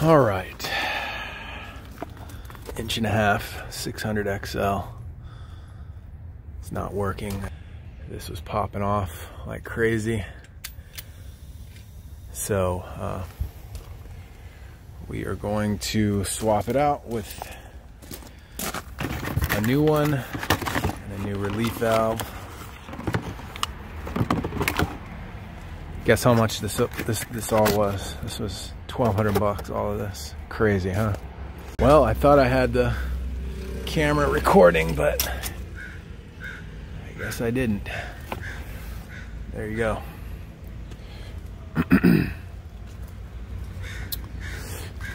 All right, 1.5" 600 XL. It's not working. This was popping off like crazy. So we are going to swap it out with a new one and a new relief valve. Guess how much this all was? This was 1,200 bucks, all of this. Crazy, huh? Well, I thought I had the camera recording, but I guess I didn't. There you go.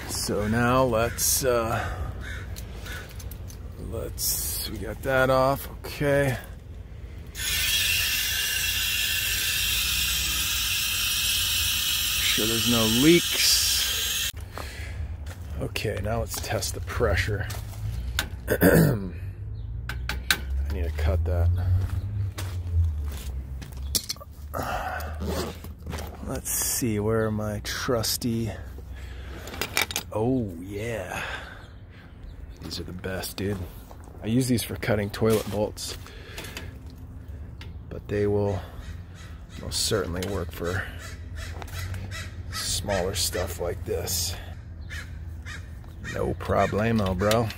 So now let's we got that off, okay. Sure there's no leaks. Okay, now let's test the pressure. I need to cut that. Let's see, where are my trusty... Oh yeah, these are the best, dude. I use these for cutting toilet bolts, but they will most certainly work for smaller stuff like this. No problemo, bro.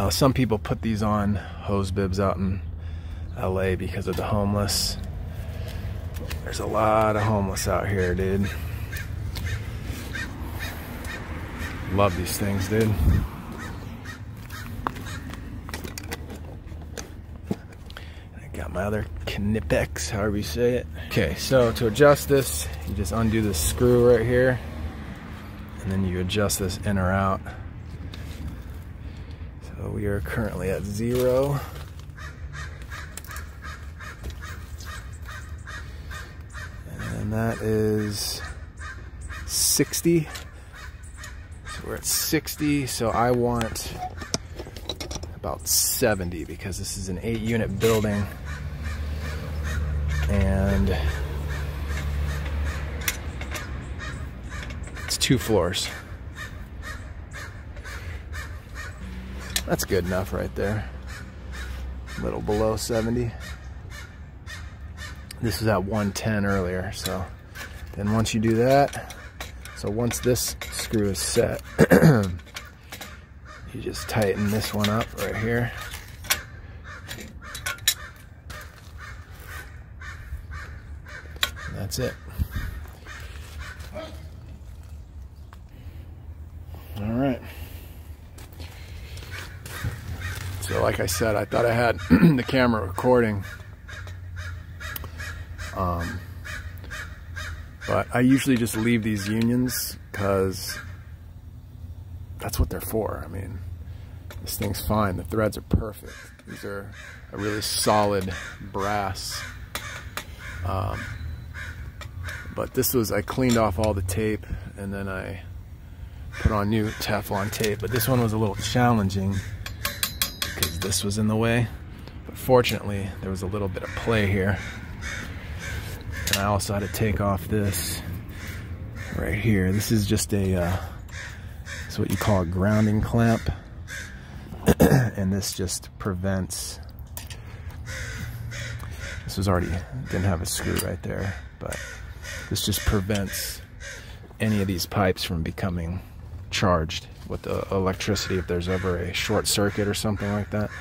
Some people put these on hose bibs out in LA because of the homeless. There's a lot of homeless out here, dude. Love these things, dude. I got my other Knipex, however you say it. Okay, so to adjust this, you just undo the screw right here, and then you adjust this in or out. So we are currently at 0. And that is 60. We're at 60, so I want about 70 because this is an 8-unit building and it's 2 floors. That's good enough right there. A little below 70. This was at 110 earlier, so then once you do that, so once this screw is set, you just tighten this one up right here. And that's it. All right. So like I said, I thought I had the camera recording. But I usually just leave these unions because that's what they're for. I mean, this thing's fine. The threads are perfect. These are a really solid brass. But this was, I cleaned off all the tape and then I put on new Teflon tape. But this one was a little challenging because this was in the way. But fortunately, there was a little bit of play here. And I also had to take off this right here. This is just a, it's what you call a grounding clamp. And this just prevents, this was already, didn't have a screw right there, but this just prevents any of these pipes from becoming charged with the electricity if there's ever a short circuit or something like that.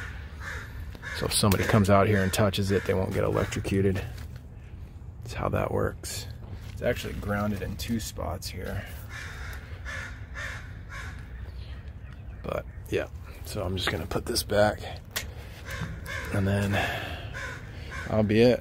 So if somebody comes out here and touches it, they won't get electrocuted. That's how that works. It's actually grounded in 2 spots here. But yeah, so I'm just gonna put this back and then that'll be it.